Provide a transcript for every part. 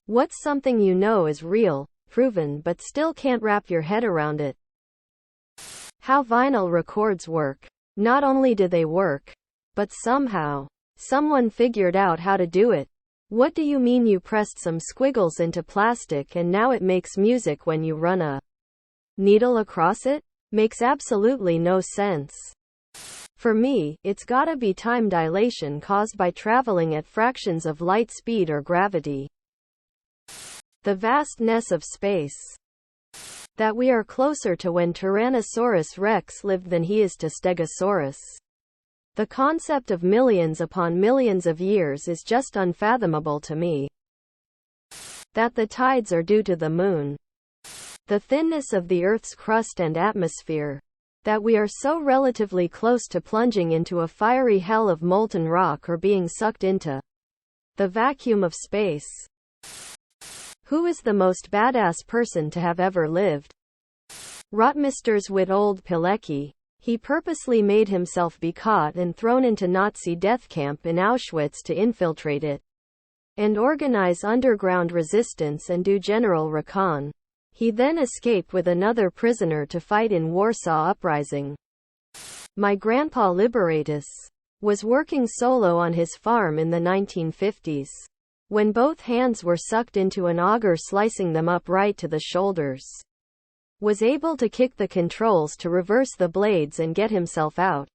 What's something you know is real, proven, but still can't wrap your head around it? How vinyl records work. Not only do they work, but somehow, someone figured out how to do it. What do you mean you pressed some squiggles into plastic and now it makes music when you run a needle across it? Makes absolutely no sense. For me, it's gotta be time dilation caused by traveling at fractions of light speed or gravity. The vastness of space. That we are closer to when Tyrannosaurus rex lived than he is to Stegosaurus. The concept of millions upon millions of years is just unfathomable to me. That the tides are due to the moon. The thinness of the Earth's crust and atmosphere. That we are so relatively close to plunging into a fiery hell of molten rock or being sucked into the vacuum of space. Who is the most badass person to have ever lived? Rotmisters Witold Pilecki. He purposely made himself be caught and thrown into Nazi death camp in Auschwitz to infiltrate it and organize underground resistance and do general recon. He then escaped with another prisoner to fight in Warsaw Uprising. My grandpa Liberatus was working solo on his farm in the 1950s. When both hands were sucked into an auger slicing them up right to the shoulders. Was able to kick the controls to reverse the blades and get himself out.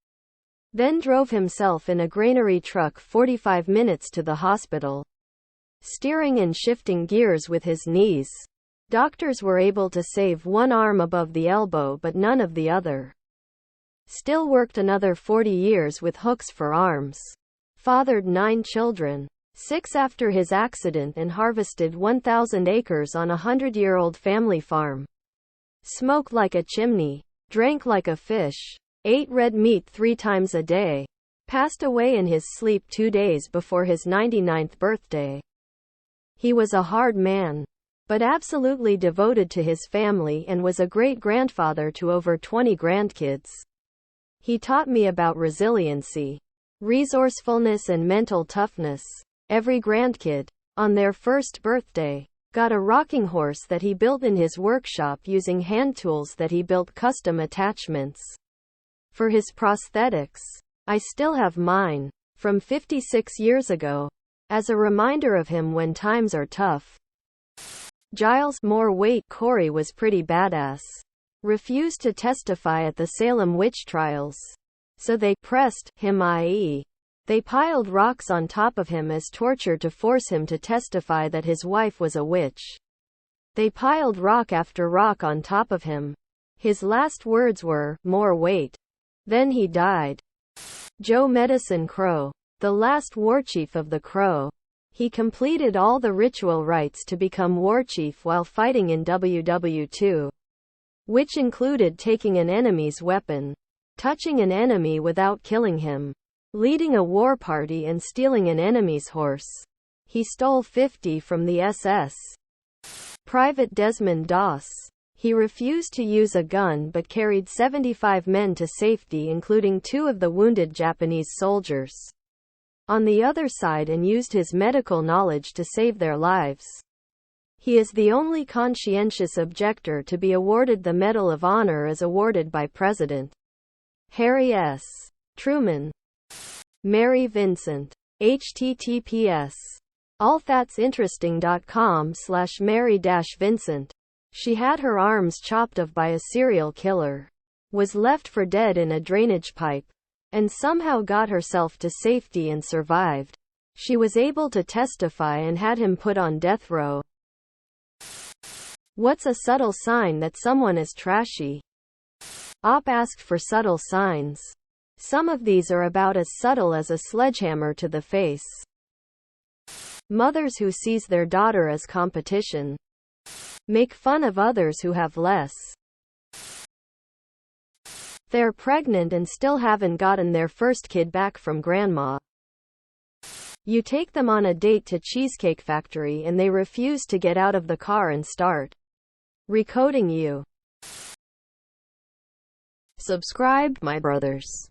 Then drove himself in a granary truck 45 minutes to the hospital. Steering and shifting gears with his knees. Doctors were able to save one arm above the elbow but none of the other. Still worked another 40 years with hooks for arms. Fathered 9 children. 6 after his accident and harvested 1,000 acres on a 100-year-old family farm. Smoked like a chimney. Drank like a fish. Ate red meat 3 times a day. Passed away in his sleep 2 days before his 99th birthday. He was a hard man, but absolutely devoted to his family and was a great-grandfather to over 20 grandkids. He taught me about resiliency, resourcefulness and mental toughness. Every grandkid, on their first birthday, got a rocking horse that he built in his workshop using hand tools that he built custom attachments for his prosthetics. I still have mine, from 56 years ago, as a reminder of him when times are tough. Giles More Weight Corey was pretty badass. Refused to testify at the Salem witch trials. So they pressed him, i.e., they piled rocks on top of him as torture to force him to testify that his wife was a witch. They piled rock after rock on top of him. His last words were, "More weight." Then he died. Joe Medicine Crow, the last warchief of the Crow. He completed all the ritual rites to become warchief while fighting in WW2, which included taking an enemy's weapon, touching an enemy without killing him, leading a war party and stealing an enemy's horse. He stole 50 from the SS. Private Desmond Doss. He refused to use a gun but carried 75 men to safety, including 2 of the wounded Japanese soldiers on the other side, and used his medical knowledge to save their lives. He is the only conscientious objector to be awarded the Medal of Honor as awarded by President Harry S. Truman. Mary Vincent. https allthat'sinteresting.com/Mary-Vincent. She had her arms chopped off by a serial killer, was left for dead in a drainage pipe, and somehow got herself to safety and survived. She was able to testify and had him put on death row. What's a subtle sign that someone is trashy? Op asked for subtle signs. Some of these are about as subtle as a sledgehammer to the face. Mothers who sees their daughter as competition. Make fun of others who have less. They're pregnant and still haven't gotten their first kid back from grandma. You take them on a date to Cheesecake Factory and they refuse to get out of the car and start recoding you. Subscribe, my brothers.